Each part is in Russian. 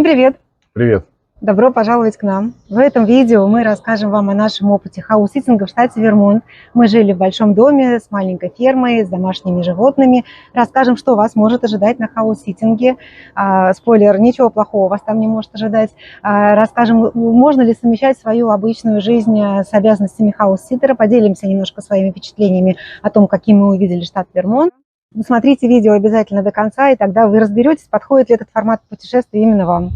привет! Привет! Добро пожаловать к нам. В этом видео мы расскажем вам о нашем опыте хаус-ситтинга в штате Вермонт. Мы жили в большом доме с маленькой фермой, с домашними животными. Расскажем, что вас может ожидать на хаус-ситтинге. Спойлер, ничего плохого вас там не может ожидать. Расскажем, можно ли совмещать свою обычную жизнь с обязанностями хаус-ситтера. Поделимся немножко своими впечатлениями о том, каким мы увидели штат Вермонт. Смотрите видео обязательно до конца, и тогда вы разберетесь, подходит ли этот формат путешествия именно вам.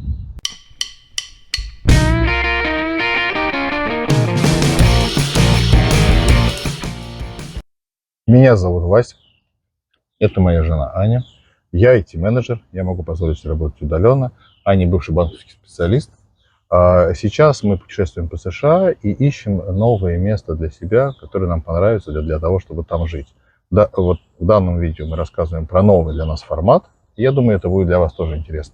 Меня зовут Вася, это моя жена Аня. Я IT-менеджер, я могу позволить себе работать удаленно. Аня бывший банковский специалист. Сейчас мы путешествуем по США и ищем новое место для себя, которое нам понравится для того, чтобы там жить. Да, вот в данном видео мы рассказываем про новый для нас формат. И я думаю, это будет для вас тоже интересно.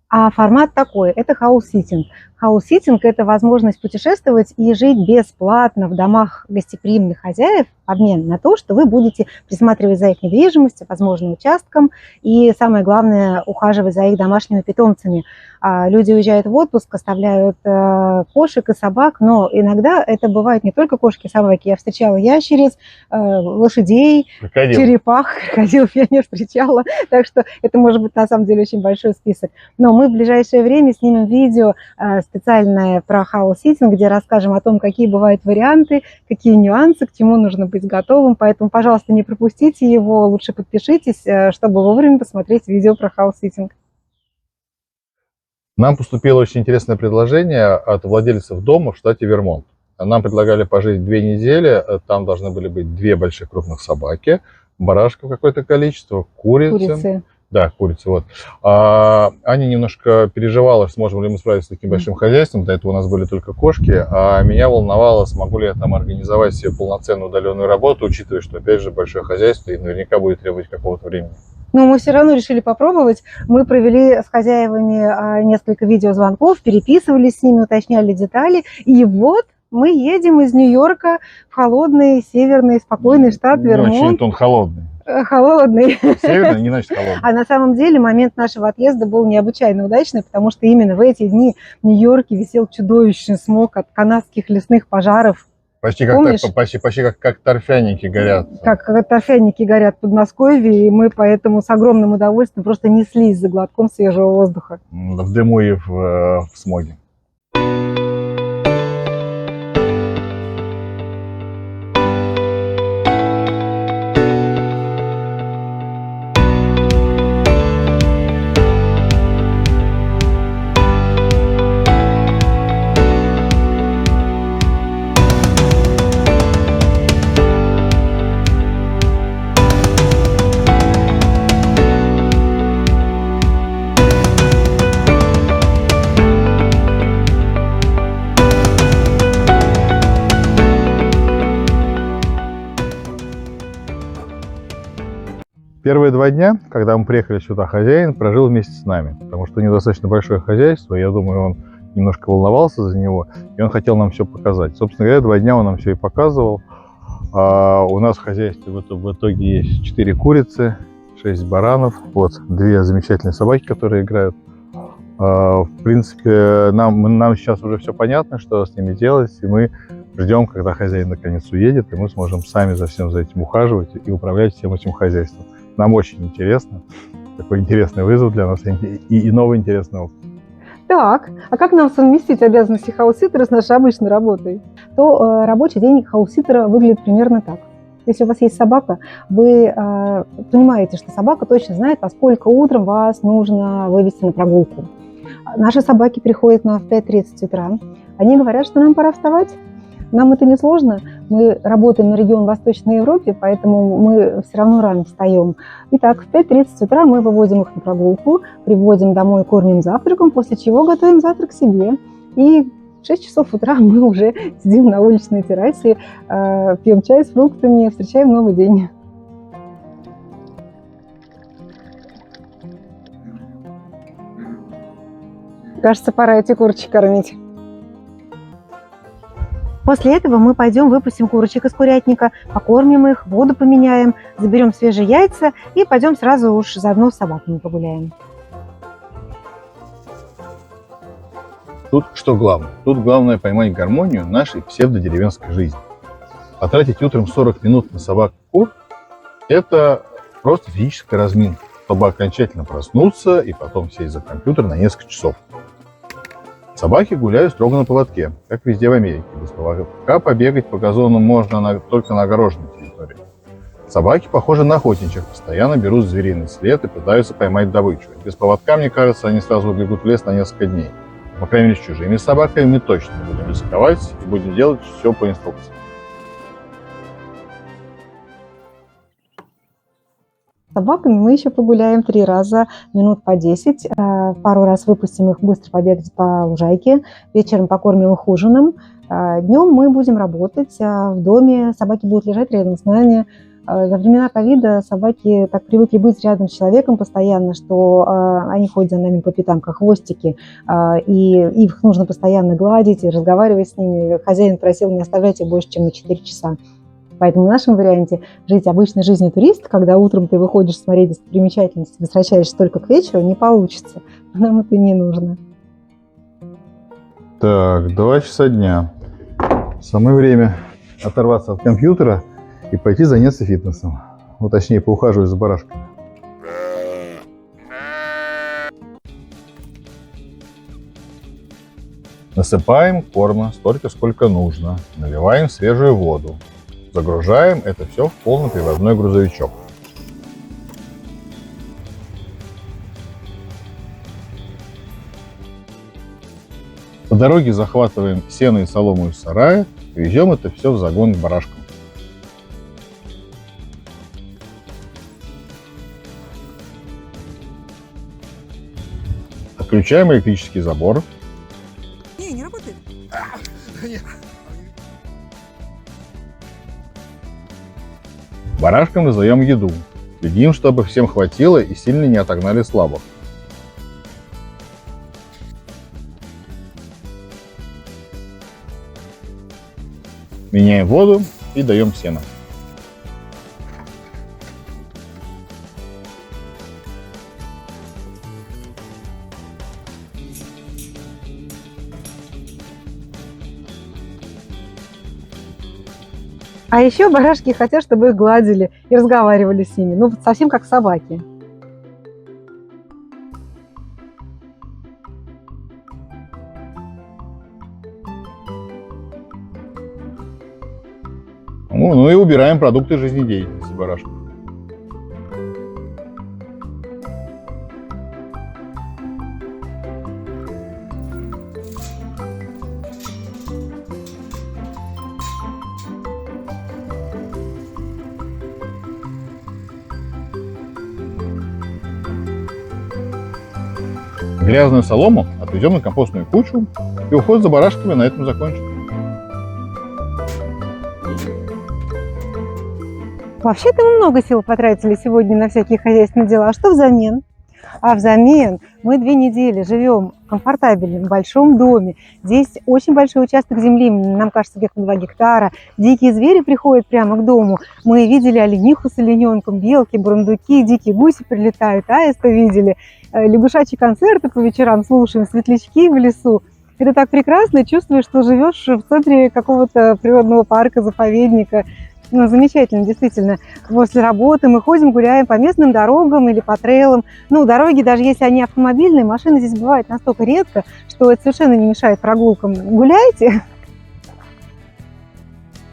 А формат такой – это хаус-ситтинг. Хаус-ситтинг – это возможность путешествовать и жить бесплатно в домах гостеприимных хозяев в обмен на то, что вы будете присматривать за их недвижимостью, возможно, участком, и самое главное – ухаживать за их домашними питомцами. Люди уезжают в отпуск, оставляют кошек и собак, но иногда это бывают не только кошки и собаки. Я встречала ящериц, лошадей, черепах, крокодилов я не встречала, так что это может быть на самом деле очень большой список. Но мы в ближайшее время снимем видео специальное про хаус-ситтинг, где расскажем о том, какие бывают варианты, какие нюансы, к чему нужно быть готовым. Поэтому, пожалуйста, не пропустите его, лучше подпишитесь, чтобы вовремя посмотреть видео про хаус-ситтинг. Нам поступило очень интересное предложение от владельцев дома в штате Вермонт. Нам предлагали пожить 2 недели, там должны были быть 2 больших крупных собаки, барашков какое-то количество, курицы. Да, курицы, вот. Аня немножко переживала, сможем ли мы справиться с таким большим хозяйством. До этого у нас были только кошки, а меня волновало, смогу ли я там организовать себе полноценную удаленную работу, учитывая, что, опять же, большое хозяйство и наверняка будет требовать какого-то времени. Но мы все равно решили попробовать. Мы провели с хозяевами несколько видеозвонков, переписывались с ними, уточняли детали. И вот мы едем из Нью-Йорка в холодный, северный, спокойный штат Вермонт. Очень он холодный. Холодный. Северный, не значит холодный. А на самом деле момент нашего отъезда был необычайно удачный, потому что именно в эти дни в Нью-Йорке висел чудовищный смог от канадских лесных пожаров. Почти как торфяники горят. Как торфяники горят в Подмосковье, и мы поэтому с огромным удовольствием просто неслись за глотком свежего воздуха. В дыму и в смоге. Первые 2 дня, когда мы приехали сюда, хозяин прожил вместе с нами, потому что у него достаточно большое хозяйство, я думаю, он немножко волновался за него, и он хотел нам все показать. Собственно говоря, 2 дня он нам все и показывал. У нас в хозяйстве в итоге есть 4 курицы, 6 баранов, вот 2 замечательные собаки, которые играют. В принципе, нам сейчас уже все понятно, что с ними делать, и мы ждем, когда хозяин наконец уедет, и мы сможем сами за всем за этим ухаживать и управлять всем этим хозяйством. Нам очень интересно. Такой интересный вызов для нас и новый интересный опыт. Так, а как нам совместить обязанности хаус-ситтера с нашей обычной работой? То рабочий день хаус-ситтера выглядит примерно так. Если у вас есть собака, вы понимаете, что собака точно знает, во сколько утром вас нужно вывести на прогулку. Наши собаки приходят в 5:30 утра. Они говорят, что нам пора вставать. Нам это не сложно. Мы работаем на регион Восточной Европы, поэтому мы все равно рано встаем. Итак, в 5:30 утра мы выводим их на прогулку, приводим домой, кормим завтраком, после чего готовим завтрак себе. И в 6 часов утра мы уже сидим на уличной террасе, пьем чай с фруктами, встречаем новый день. Кажется, пора эти курочек кормить. После этого мы пойдем выпустим курочек из курятника, покормим их, воду поменяем, заберем свежие яйца и пойдем сразу уж заодно с собаками погуляем. Тут что главное? Тут главное поймать гармонию нашей псевдодеревенской жизни. Потратить утром 40 минут на собак и кур – это просто физическая разминка, чтобы окончательно проснуться и потом сесть за компьютер на несколько часов. Собаки гуляют строго на поводке, как везде в Америке. Без поводка побегать по газону можно только на огороженной территории. Собаки похожи на охотничьих, постоянно берут звериный след и пытаются поймать добычу. Без поводка, мне кажется, они сразу убегут в лес на несколько дней. По крайней мере, с чужими собаками мы точно не будем рисковать и будем делать все по инструкции. С собаками мы еще погуляем 3 раза, минут по 10. Пару раз выпустим их быстро побегать по лужайке. Вечером покормим их ужином. Днем мы будем работать. В доме собаки будут лежать рядом с нами. За времена ковида собаки так привыкли быть рядом с человеком постоянно, что они ходят за нами по пятам, как хвостики, и их нужно постоянно гладить и разговаривать с ними. Хозяин просил не оставлять их больше, чем на 4 часа. Поэтому в нашем варианте жить обычной жизнью туриста, когда утром ты выходишь смотреть достопримечательности, возвращаешься только к вечеру, не получится. Нам это не нужно. Так, 2 часа дня. Самое время оторваться от компьютера и пойти заняться фитнесом. Ну, точнее, поухаживать за барашками. Насыпаем корма столько, сколько нужно. Наливаем свежую воду. Загружаем это все в полный привозной грузовичок. По дороге захватываем сено и солому из сарая и везем это все в загон к барашкам. Отключаем электрический забор. Не работает. Барашкам раздаем еду. Следим, чтобы всем хватило и сильно не отогнали слабых. Меняем воду и даем сено. А еще барашки хотят, чтобы их гладили и разговаривали с ними. Ну, совсем как собаки. Ну и убираем продукты жизнедеятельности барашков. Грязную солому отвезем на компостную кучу, и уход за барашками на этом закончен. Вообще-то мы много сил потратили сегодня на всякие хозяйственные дела. А что взамен? А взамен мы 2 недели живем комфортабельно в большом доме. Здесь очень большой участок земли, нам кажется, где-то 2 гектара. Дикие звери приходят прямо к дому. Мы видели олениху с олененком, белки, бурундуки, дикие гуси прилетают, аисты видели. Лягушачьи концерты по вечерам слушаем, светлячки в лесу. Это так прекрасно, чувствуешь, что живешь в центре какого-то природного парка, заповедника. Ну, замечательно, действительно. После работы мы ходим, гуляем по местным дорогам или по трейлам. Ну, дороги, даже если они автомобильные, машины здесь бывают настолько редко, что это совершенно не мешает прогулкам. Гуляете?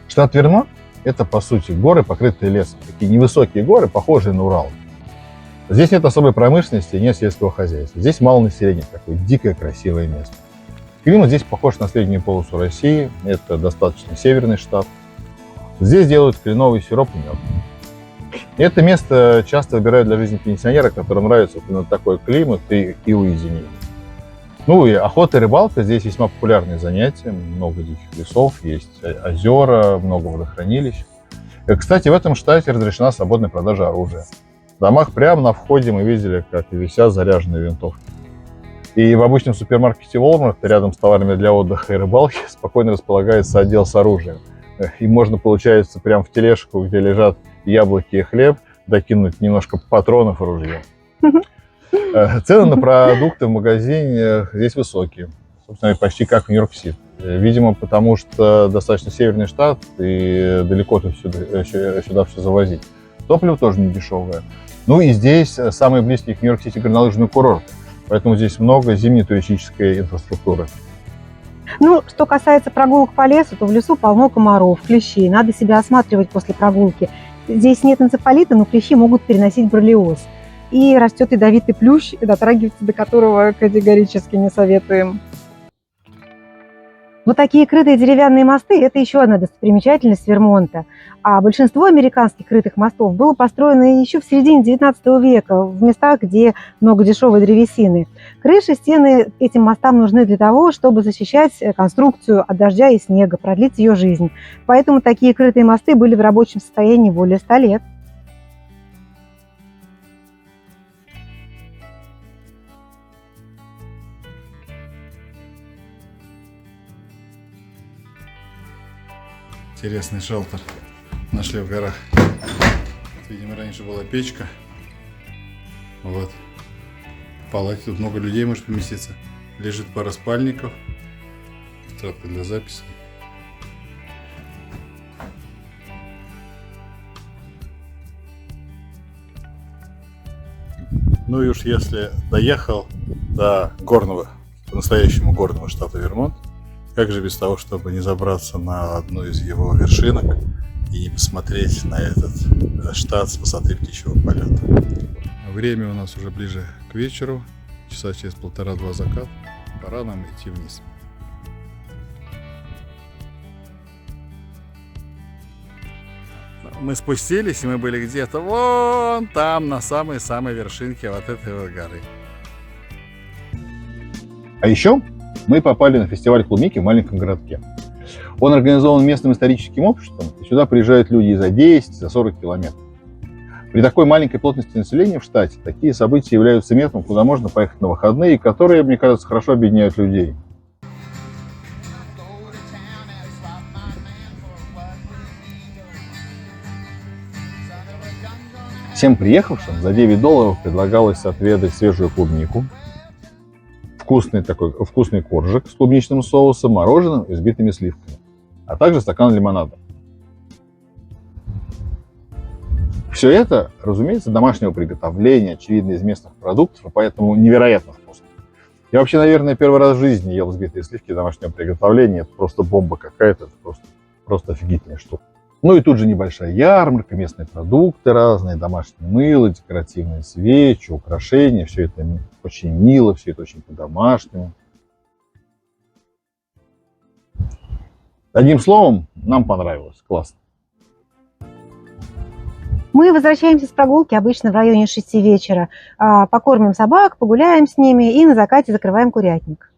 Штат Вермонт – это, по сути, горы, покрытые лесом. Такие невысокие горы, похожие на Урал. Здесь нет особой промышленности и нет сельского хозяйства. Здесь мало населения, такое дикое красивое место. Климат здесь похож на среднюю полосу России. Это достаточно северный штат. Здесь делают кленовый сироп и мед. И это место часто выбирают для жизни пенсионера, которым нравится именно такой климат и уединение. Ну и охота и рыбалка здесь весьма популярные занятия. Много диких лесов, есть озера, много водохранилищ. И, кстати, в этом штате разрешена свободная продажа оружия. В домах прямо на входе мы видели, как висят заряженные винтовки. И в обычном супермаркете Walmart рядом с товарами для отдыха и рыбалки спокойно располагается отдел с оружием. И можно, получается, прям в тележку, где лежат яблоки и хлеб, докинуть немножко патронов и ружья. Цены на продукты в магазине здесь высокие. собственно, почти как в Нью-Йорк-Сити. Видимо, потому что достаточно северный штат, и далеко тут сюда все завозить. Топливо тоже не дешевое. Ну и здесь самые близкие к Нью-Йорк-Сити горнолыжные курорты. Поэтому здесь много зимней туристической инфраструктуры. Ну, что касается прогулок по лесу, то в лесу полно комаров, клещей. Надо себя осматривать после прогулки. Здесь нет энцефалита, но клещи могут переносить боррелиоз. И растет ядовитый плющ, дотрагиваться до которого категорически не советуем. Вот такие крытые деревянные мосты – это еще одна достопримечательность Вермонта. А большинство американских крытых мостов было построено еще в середине XIX века, в местах, где много дешевой древесины. Крыши, стены этим мостам нужны для того, чтобы защищать конструкцию от дождя и снега, продлить ее жизнь. Поэтому такие крытые мосты были в рабочем состоянии более 100 лет. Интересный шелтер нашли в горах. Видимо, раньше была печка. Вот. В палате тут много людей может поместиться. Лежит пара спальников. Тетрадка для записи. Ну и уж если доехал до горного, по-настоящему горного штата Вермонт, как же без того, чтобы не забраться на одну из его вершинок и не посмотреть на этот штат с высоты птичьего полета. Время у нас уже ближе к вечеру, часа через полтора-два закат. Пора нам идти вниз. Мы спустились, и мы были где-то вон там, на самой-самой вершинке вот этой вот горы. А еще мы попали на фестиваль клубники в маленьком городке. Он организован местным историческим обществом, и сюда приезжают люди и за 10, и за 40 километров. При такой маленькой плотности населения в штате такие события являются местом, куда можно поехать на выходные, и которые, мне кажется, хорошо объединяют людей. Всем приехавшим за $9 предлагалось отведать свежую клубнику, вкусный коржик с клубничным соусом, мороженым и взбитыми сливками, а также стакан лимонада. Все это, разумеется, домашнего приготовления, очевидно, из местных продуктов, и поэтому невероятно вкусно. Я вообще, наверное, первый раз в жизни ел взбитые сливки домашнего приготовления. Это просто бомба какая-то, это просто офигительная штука. Ну и тут же небольшая ярмарка, местные продукты разные, домашнее мыло, декоративные свечи, украшения. Все это очень мило, все это очень по-домашнему. Одним словом, нам понравилось. Классно. Мы возвращаемся с прогулки обычно в районе 6 вечера. Покормим собак, погуляем с ними и на закате закрываем курятник.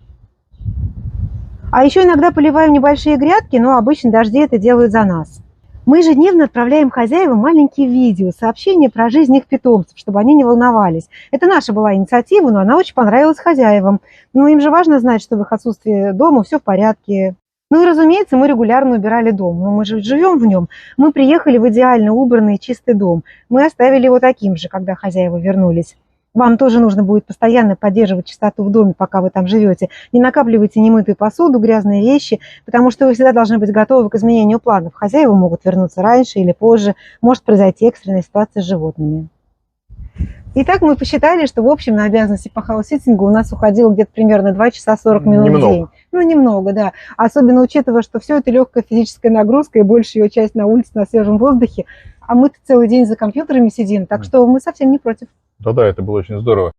А еще иногда поливаем небольшие грядки, но обычно дожди это делают за нас. Мы ежедневно отправляем хозяевам маленькие видео, сообщения про жизнь их питомцев, чтобы они не волновались. Это наша была инициатива, но она очень понравилась хозяевам. Ну, им же важно знать, что в их отсутствии дома все в порядке. Ну и, разумеется, мы регулярно убирали дом. Но мы же живем в нем. Мы приехали в идеально убранный и чистый дом. Мы оставили его таким же, когда хозяева вернулись. Вам тоже нужно будет постоянно поддерживать чистоту в доме, пока вы там живете. Не накапливайте немытую посуду, грязные вещи, потому что вы всегда должны быть готовы к изменению планов. Хозяева могут вернуться раньше или позже. Может произойти экстренная ситуация с животными. Итак, мы посчитали, что в общем на обязанности по хаус-ситтингу у нас уходило где-то примерно 2 часа 40 минут в день. Ну, немного, да. Особенно учитывая, что все это легкая физическая нагрузка и большая ее часть на улице, на свежем воздухе. А мы-то целый день за компьютерами сидим, так что мы совсем не против. Да-да, это было очень здорово.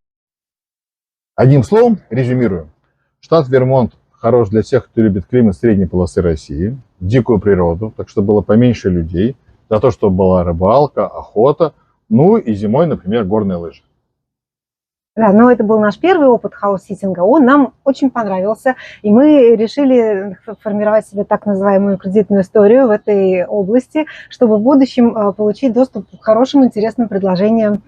Одним словом, резюмируем. Штат Вермонт хорош для тех, кто любит климат средней полосы России, дикую природу, так что было поменьше людей, за то, чтобы была рыбалка, охота, ну и зимой, например, горные лыжи. Да, но это был наш первый опыт хаус-ситтинга, он нам очень понравился, и мы решили формировать себе так называемую кредитную историю в этой области, чтобы в будущем получить доступ к хорошим, интересным предложениям.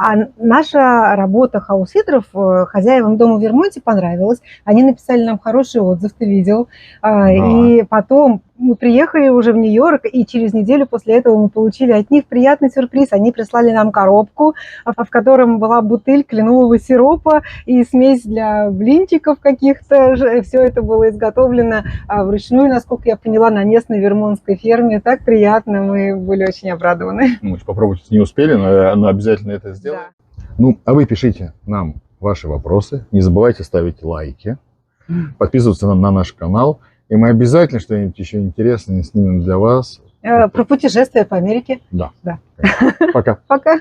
А наша работа хаус-ситтеров хозяевам дома в Вермонте понравилась. Они написали нам хороший отзыв, ты видел. Да. И потом мы приехали уже в Нью-Йорк, и через неделю после этого мы получили от них приятный сюрприз. Они прислали нам коробку, в котором была бутыль кленового сиропа и смесь для блинчиков каких-то. Все это было изготовлено вручную, насколько я поняла, на местной вермонтской ферме. Так приятно, мы были очень обрадованы. Мы попробовать не успели, но обязательно это сделаем. Да. Ну, а вы пишите нам ваши вопросы. Не забывайте ставить лайки, подписываться на наш канал. И мы обязательно что-нибудь еще интересное снимем для вас. Про путешествия по Америке. Да. Да. Пока. Пока.